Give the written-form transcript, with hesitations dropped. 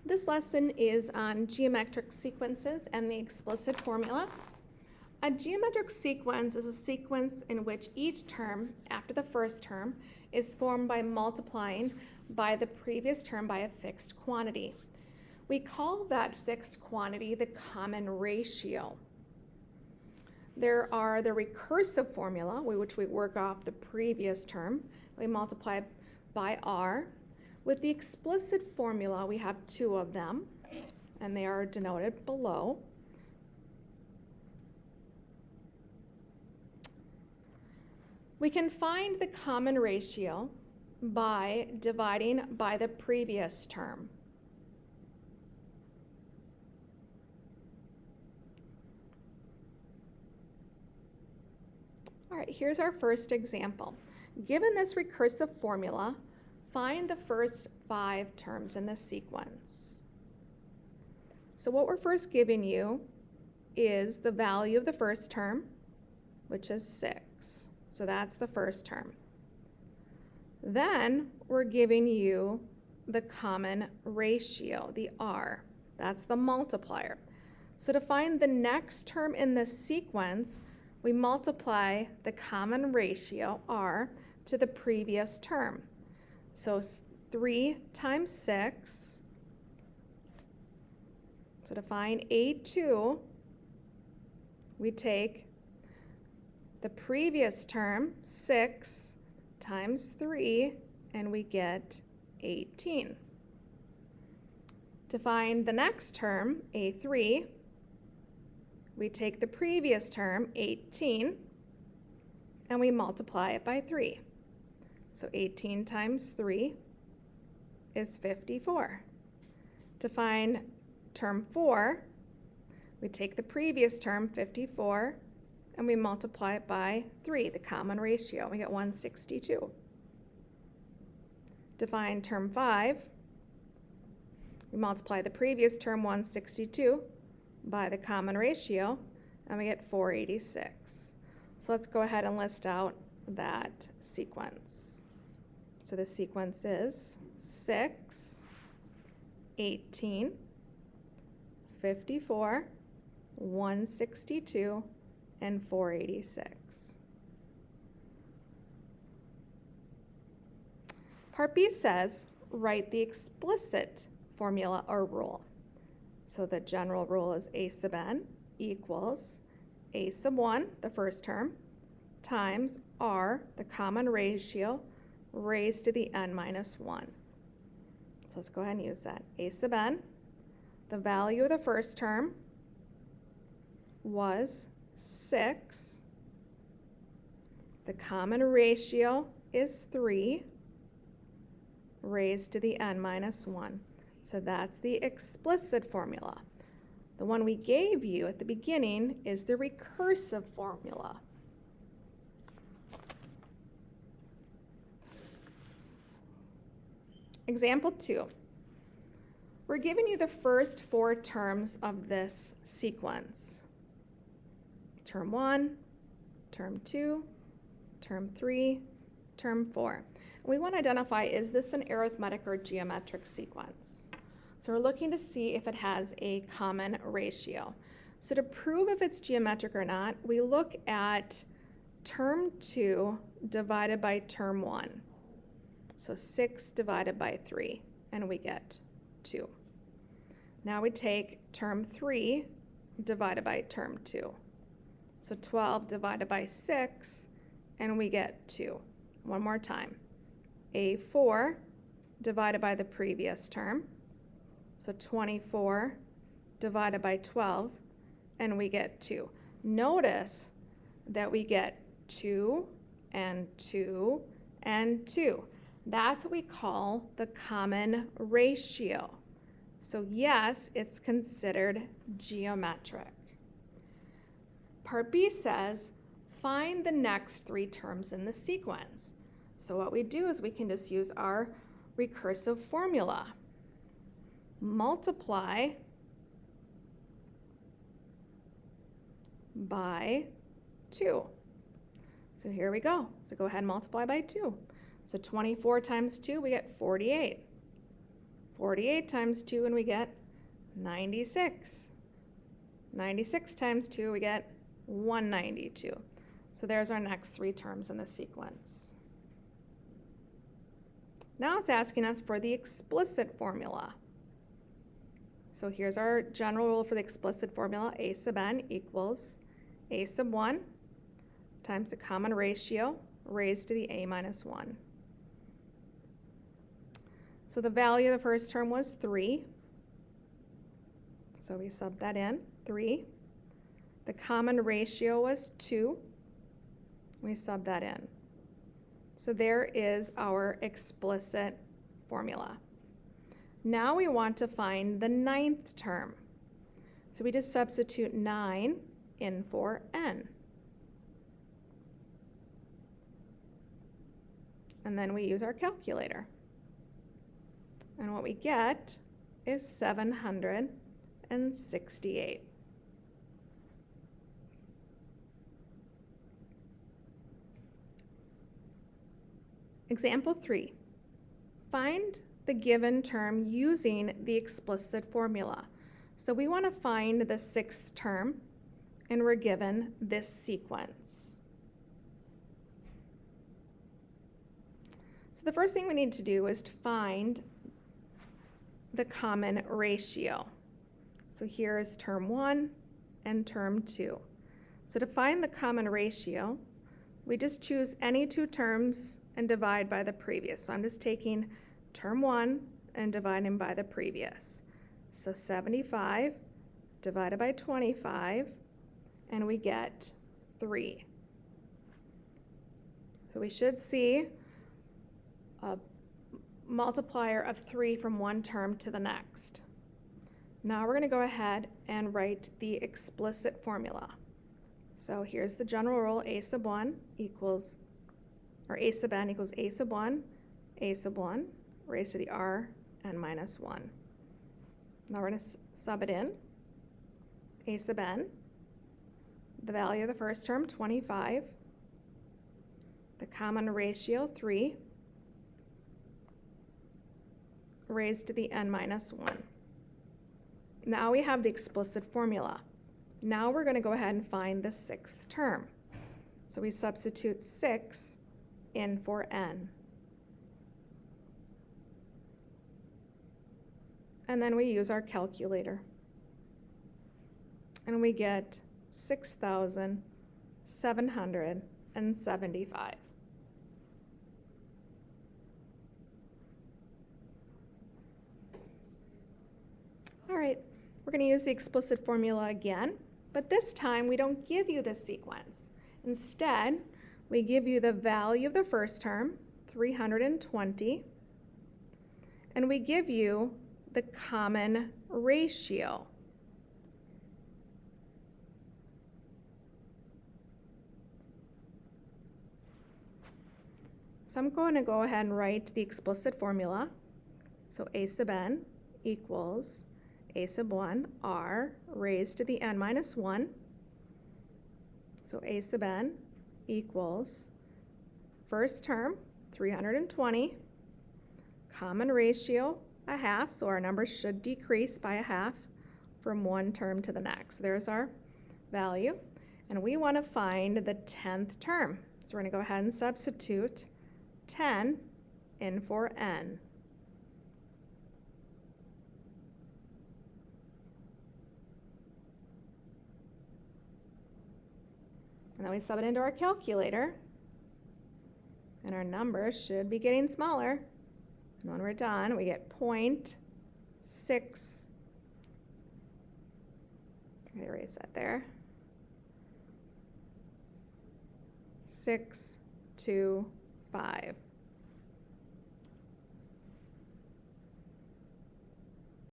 This lesson is on geometric sequences and the explicit formula. A geometric sequence is a sequence in which each term after the first term is formed by multiplying by the previous term by a fixed quantity. We call that fixed quantity the common ratio. There are the recursive formula, which we work off the previous term. We multiply by r. With the explicit formula, we have two of them, and they are denoted below. We can find the common ratio by dividing by the previous term. All right, here's our first example. Given this recursive formula, find the first 5 terms in the sequence. So what we're first giving you is the value of the first term, which is 6. So that's the first term. Then we're giving you the common ratio, the r. That's the multiplier. So to find the next term in this sequence, we multiply the common ratio, r, to the previous term. So 3 times 6. So to find A2, we take the previous term, 6 times 3, and we get 18. To find the next term, A3, we take the previous term, 18, and we multiply it by 3. So 18 times 3 is 54. To find term 4, we take the previous term, 54, and we multiply it by 3, the common ratio. We get 162. To find term 5, we multiply the previous term, 162, by the common ratio, and we get 486. So let's go ahead and list out that sequence. So the sequence is 6, 18, 54, 162, and 486. Part B says, write the explicit formula or rule. So the general rule is a sub n equals a sub 1, the first term, times r, the common ratio, raised to the n minus 1. So let's go ahead and use that. A sub n, the value of the first term was 6. The common ratio is 3 raised to the n minus 1. So that's the explicit formula. The one we gave you at the beginning is the recursive formula. Example 2. We're giving you the first 4 terms of this sequence. Term 1, term 2, term 3, term 4. We want to identify, is this an arithmetic or geometric sequence? So we're looking to see if it has a common ratio. So to prove if it's geometric or not, we look at term 2 divided by term 1. So 6 divided by 3, and we get 2. Now we take term 3 divided by term 2. So 12 divided by 6, and we get 2. One more time. A4 divided by the previous term. So 24 divided by 12, and we get 2. Notice that we get 2 and 2 and 2. That's what we call the common ratio. So yes, it's considered geometric. Part B says, find the next 3 terms in the sequence. So what we do is we can just use our recursive formula. Multiply by 2. So here we go. So go ahead and multiply by 2. So 24 times 2, we get 48. 48 times 2 and we get 96. 96 times 2, we get 192. So there's our next three terms in the sequence. Now it's asking us for the explicit formula. So here's our general rule for the explicit formula. A sub n equals a sub 1 times the common ratio raised to the a minus 1. So the value of the first term was 3. So we sub that in, 3. The common ratio was 2. We sub that in. So there is our explicit formula. Now we want to find the ninth term. So we just substitute 9 in for n. And then we use our calculator. And what we get is 768. Example 3. Find the given term using the explicit formula. So we want to find the sixth term, and we're given this sequence. So the first thing we need to do is to find the common ratio. So here's term 1 and term 2. So to find the common ratio, we just choose any two terms and divide by the previous. So I'm just taking term 1 and dividing by the previous. So 75 divided by 25, and we get 3. So we should see a multiplier of 3 from one term to the next. Now we're going to go ahead and write the explicit formula. So here's the general rule. A sub 1 equals, or a sub n equals a sub 1 raised to the r n minus 1. Now we're going to sub it in. A sub n, the value of the first term, 25. The common ratio, 3, raised to the n minus 1. Now we have the explicit formula. Now we're going to go ahead and find the sixth term. So we substitute 6 in for n. And then we use our calculator. And we get 6,775. All right, we're going to use the explicit formula again, but this time we don't give you the sequence. Instead, we give you the value of the first term, 320, and we give you the common ratio. So I'm going to go ahead and write the explicit formula. So a sub n equals a sub 1 r raised to the n minus 1. So a sub n equals first term, 320, common ratio, a half, so our number should decrease by a half from one term to the next. So there's our value, and we want to find the 10th term. So we're going to go ahead and substitute 10 in for n. And then we sub it into our calculator, and our number should be getting smaller. And when we're done, we get 0.6. I erase that there. 625.